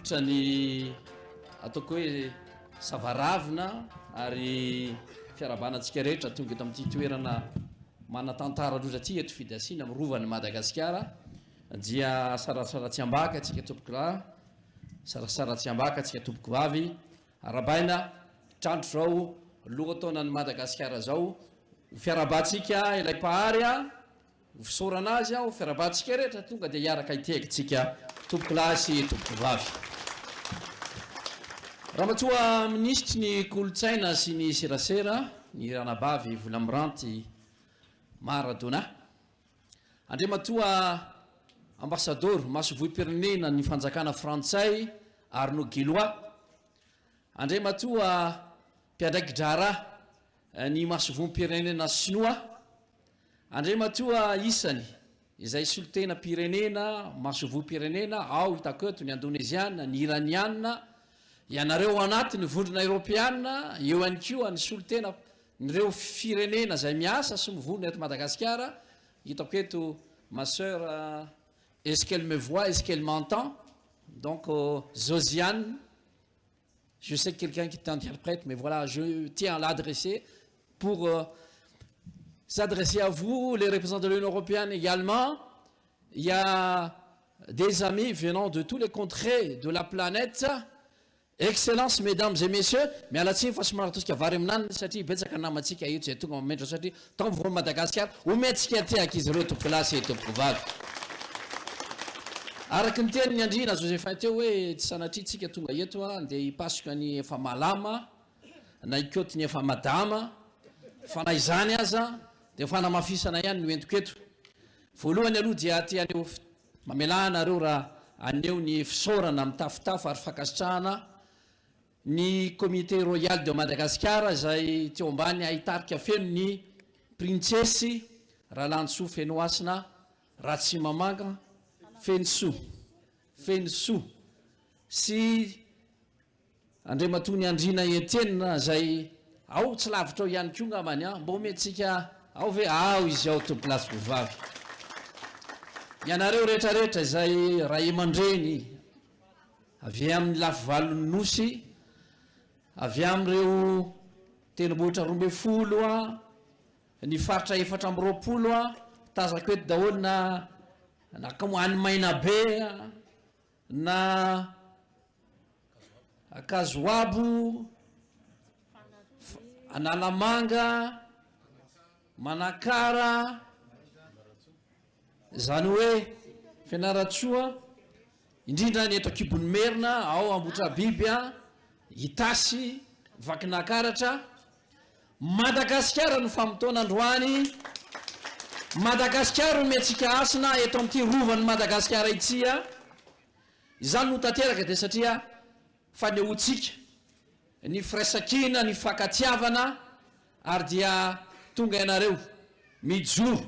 fototra ny ataoko hoe savaravina ary fiarabanantsika rehetra tonga eto amin'ity toerana manatantara loatra aty eto Fidasina amin'ny rovan'ny Madagasikara dia sarasaratsiambaka atsika tompoko lahy sarasaratsiambaka atsika tompoko vavy arabaina trandro zao lohataonan'ny Madagasikara zao fiarabantsika ilay pahary fisaorana azy fiarabantsika rehetra tonga dia hiaraka itekintsika tompoko lahy sy tompoko vavy. Raha matoa ministry ny kolotsaina sy ny serasera ny ranabavy Volamiranty Maradona andre matoa ambassadeur masovoim-pirenena ny fanjakana frantsay Arnaud Guillois andre matoa mpiandraikidrara ny masovoim-pirenena sinoa andre matoa isany izay solotena pirenena masovoim-pirenena ao hitako eto ny Indonesiana ny Iraniana ianareo anatiny vondrona Europeana eo ihany koa ny solotena nireo firenena zay miasa sy mivondrona eto Madagasikara hitako eto ma sœur est-ce qu'elle me voit, est-ce qu'elle m'entend? Donc Josiane, je sais que quelqu'un qui t'interprète, mais voilà, je tiens à l'adresser pour s'adresser à vous, les représentants de l'Union européenne également. Il y a des amis venant de tous les contrées de la planète. Excellences, mesdames et messieurs, mais à la fin, franchement, tout ce qui a varié, c'est que c'est un amatique à YouTube, c'est tout comme mettre ça. Tant que vous Madagascar, ou mettre ce qui a été à qui se retrouve place et tout pouvoir. Araka ny teny Andrina Joseph teo hoe tsy sanatritsika tonga eto andeha hipasoka ny efa malama na ikoty ny efa madama fana izany aza dia fanamafisana ihany no entiko eto. Voalohany aloha dia ty aneo mamelana reo raha aneo ny fisaorana amin'ny tafotafo ary fankasitrahana ny comité royal de Madagascar izay teo ambany ahitarika feno ny princesse Ralandsoa Fenoasina Ratsimamanga Fenso sy andre matony Andrina Etienne zay ao tsy lavitra ao ihany koa ngamany mbo metsika ao ve ao izy ao to place vavy ianareo rehetrarehetra izay ray aman-dreny avy amin'ny lafy valon'ny nosy avy amin'ireo tendrombohitra 12 ny faritra 420 tazako eto daholo na kamoany maina be na Kazoabo Analamanga Manakara zany hoe Fianaratsoa indrindra ny eto Kibony Merina ao Ambotrabiby Itasy Vakinakaratra Madagasikara no famotona androany Madagasikara metsika asina eto amin'ity rovan'ny Madagasikara ity izany no tanteraka dia satria fanehoantsika ny firaisan-kina ny fankatiavana ary dia tonga ianareo mijoro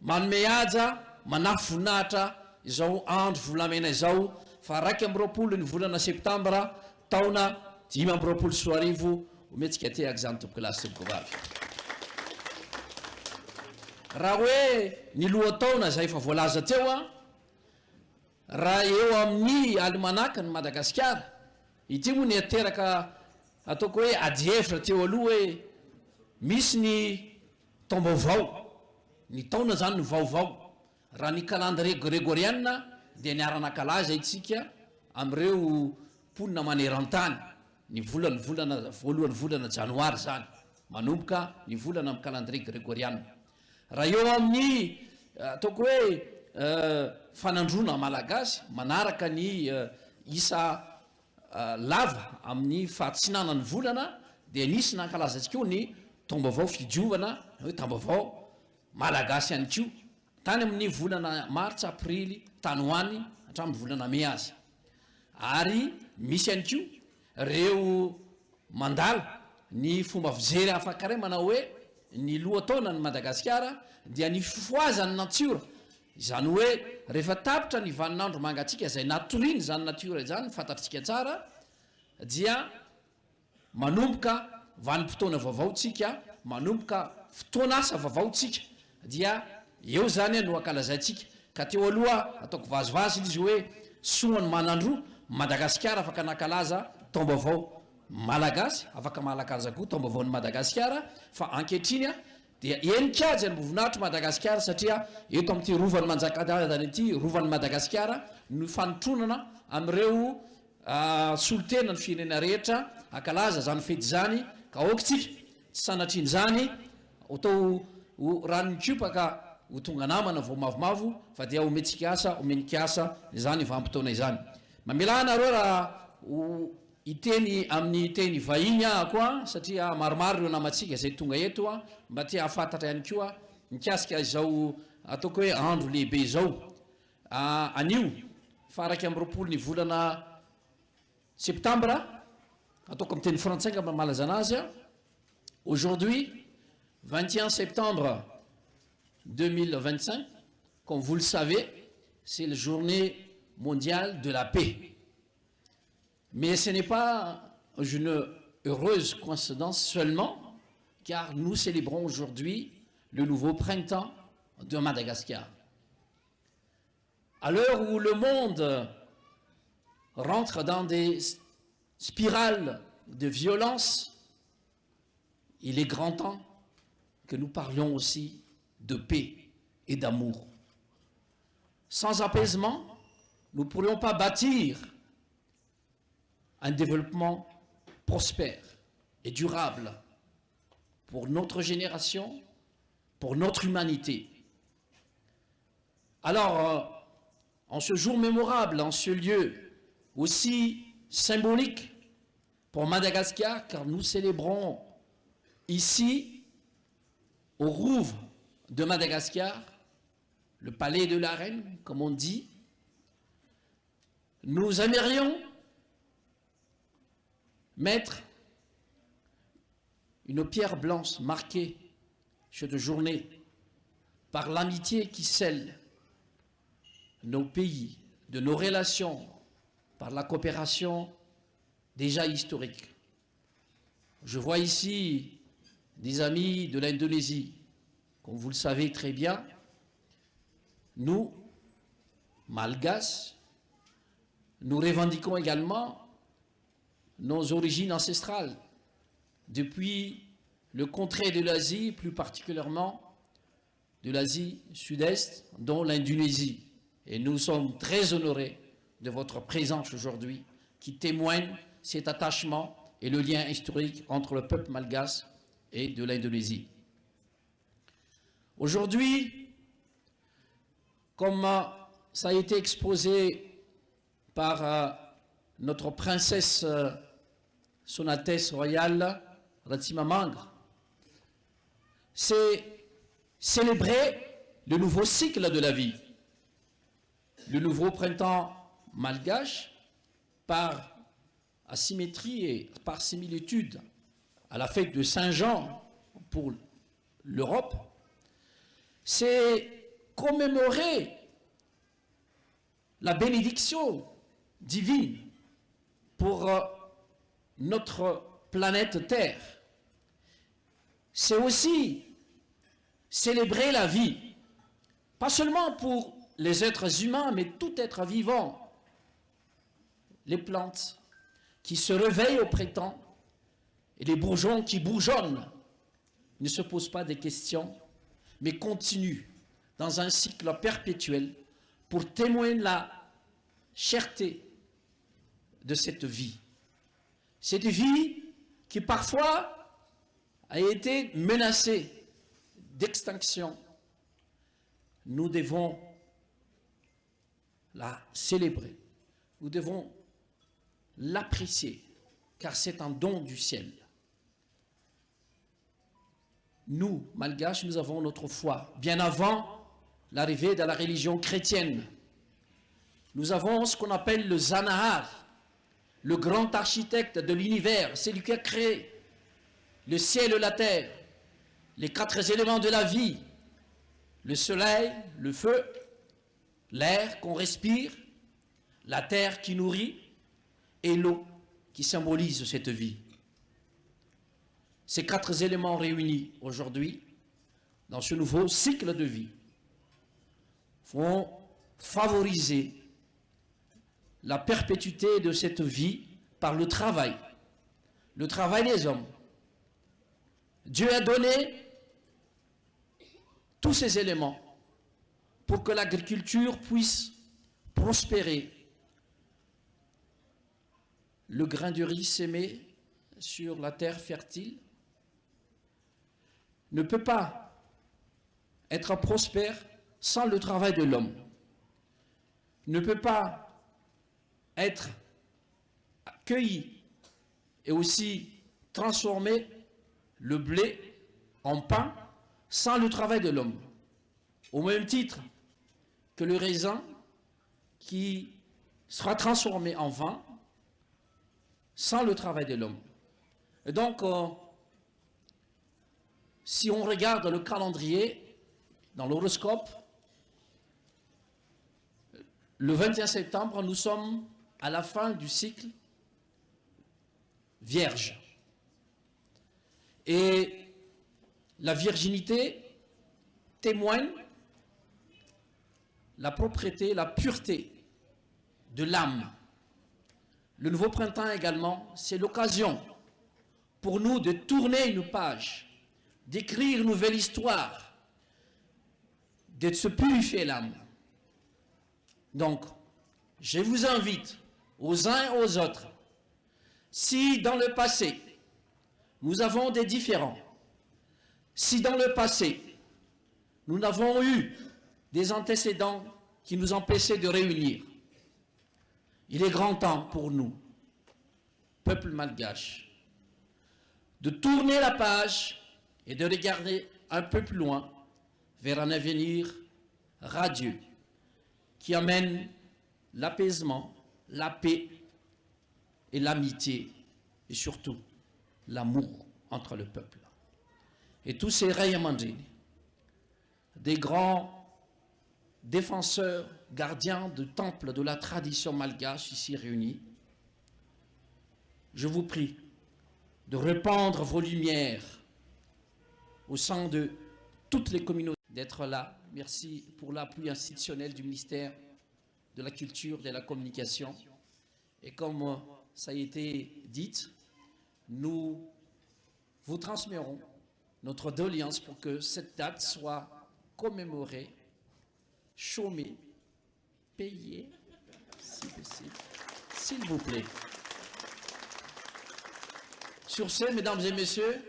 manome haja manafy voninahitra izao andro volamena izao fa 2 ny volana septambra taona 2024 ometsika tehaka zany tompoko lasy tompoko vavy. Raha hoe ny lohataona zay efa voalaza teo raha eo amin'ny almanaka ny Madagasikara ity moa ny ateraka ataoko hoe adihevitra teo aloha hoe misy ny taom-baovao ny taona zany ny vaovao raha ny calendrier grégorienne dia ny aranakalaza itsika amin'ireo mponina maneran-tany ny voalohan'ny volana janoary zany manomboka ny volana amin'ny calendrier grégorienne. Raha eo amin'ny ataoko hoe fanandrona malagasy manaraka ny isa lava amin'ny fahatsinanany volana dia nisy nankalazatsika ny taom-baovao fidiovana hoe taom-baovao malagasy ihany koa tany amin'ny volana martsa aprily tany hoany hatramin'ny volana may azy ary misy ihany koa reo mandala ny fomba fijery afaka manao hoe ny lohataona ny Madagasikara dia ny fifoazany natiora izany hoe rehefa tapitra ny vaninandro mangatsika izay natoriany zany natiora izany fantatritsika tsara dia manomboka vanim-potoana vaovaotsika manomboka fotoana asa vaovaotsika dia eo zany no ankalazaitsika ka teo aloha ataoko vazivazy izy hoe soany manandro Madagasikara afaka nakalaza taom-baovao malagasy afaka malakaza koa taom-baovao ny Madagasikara fa ankehitriny dia enikajy ny voninahitry Madagasikara satria eto amin'ity rovan'ny Manjakadadany ity rovan'ny Madagasikara no fanotronana amin'ireo solotena ny firenena rehetra akalaza zany fety zany ka aokitsika tsy sanatriny zany atao ranon-kipaka ho tonga namana vao mavomavo fa dia ometsika asa omenika asa zany vampitoana izany mamelana areo raha iteny amin'ny teny vahiny koa satria maromaro ireo namatsika zay tonga eto mba tia afantatra ihany koa mikasika izao ataoko hoe andro lehibe izao anio faraky amin'ny roapolo ny volana septambra ataoko amin'ny teny frantsay mba malaza anazy aujourd'hui 21 septembre 2025 comme vous le savez c'est la journée mondiale de la paix. Mais ce n'est pas une heureuse coïncidence seulement, car nous célébrons aujourd'hui le nouveau printemps de Madagascar. À l'heure où le monde rentre dans des spirales de violence, il est grand temps que nous parlions aussi de paix et d'amour. Sans apaisement, nous ne pourrions pas bâtir un développement prospère et durable pour notre génération, pour notre humanité. Alors, en ce jour mémorable, en ce lieu aussi symbolique pour Madagascar, car nous célébrons ici, au Rouvre de Madagascar, le palais de la reine, comme on dit, nous aimerions mettre une pierre blanche marquée cette journée par l'amitié qui scelle nos pays, de nos relations, par la coopération déjà historique. Je vois ici des amis de l'Indonésie, comme vous le savez très bien. Nous, Malgaches, nous revendiquons également nos origines ancestrales, depuis le contrée de l'Asie, plus particulièrement de l'Asie sud-est, dont l'Indonésie. Et nous sommes très honorés de votre présence aujourd'hui, qui témoigne cet attachement et le lien historique entre le peuple malgache et de l'Indonésie. Aujourd'hui, comme ça a été exposé par notre princesse Son Altesse Royale Ratima Mangre, c'est célébrer le nouveau cycle de la vie, le nouveau printemps malgache par asymétrie et par similitude à la fête de Saint-Jean pour l'Europe. C'est commémorer la bénédiction divine pour notre planète Terre. C'est aussi célébrer la vie, pas seulement pour les êtres humains, mais tout être vivant. Les plantes qui se réveillent au printemps et les bourgeons qui bourgeonnent ne se posent pas des questions, mais continuent dans un cycle perpétuel pour témoigner la cherté de cette vie. Cette vie qui parfois a été menacée d'extinction. Nous devons la célébrer, nous devons l'apprécier, car c'est un don du ciel. Nous, Malgaches, nous avons notre foi. Bien avant l'arrivée de la religion chrétienne, nous avons ce qu'on appelle le Zanahar, le grand architecte de l'univers, celui qui a créé le ciel et la terre, les 4 éléments de la vie, le soleil, le feu, l'air qu'on respire, la terre qui nourrit et l'eau qui symbolise cette vie. Ces 4 éléments réunis aujourd'hui dans ce nouveau cycle de vie vont favoriser la perpétuité de cette vie par le travail des hommes. Dieu a donné tous ces éléments pour que l'agriculture puisse prospérer. Le grain de riz sémé sur la terre fertile ne peut pas être prospère sans le travail de l'homme. Ne peut pas être cueilli et aussi transformer le blé en pain sans le travail de l'homme. Au même titre que le raisin qui sera transformé en vin sans le travail de l'homme. Et donc, si on regarde le calendrier dans l'horoscope, le 21 septembre, nous sommes à la fin du cycle vierge. Et la virginité témoigne la propreté, la pureté de l'âme. Le nouveau printemps également, c'est l'occasion pour nous de tourner une page, d'écrire une nouvelle histoire, de se purifier l'âme. Donc, je vous invite aux uns et aux autres, si dans le passé, nous avons des différends, si dans le passé, nous n'avons eu des antécédents qui nous empêchaient de réunir, il est grand temps pour nous, peuple malgache, de tourner la page et de regarder un peu plus loin vers un avenir radieux qui amène l'apaisement, la paix et l'amitié et surtout l'amour entre le peuple. Et tous ces Rayamandine, des grands défenseurs, gardiens de temples de la tradition malgache ici réunis, je vous prie de répandre vos lumières au sein de toutes les communautés, d'être là. Merci pour l'appui institutionnel du ministère de la Culture et de la Communication. Et comme ça a été dit, nous vous transmettrons notre doléance pour que cette date soit commémorée, chômée, payée, si possible, s'il vous plaît. Sur ce, mesdames et messieurs,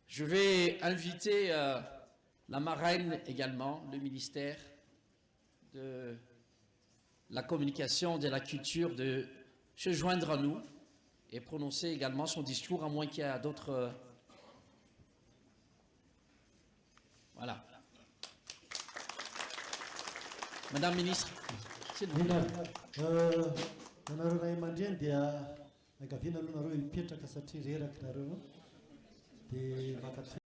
je vais inviter la marraine également, le ministère de la Communication, de la Culture, de se joindre à nous et prononcer également son discours, à moins qu'il y ait d'autres... Voilà. Madame ministre, s'il vous plaît.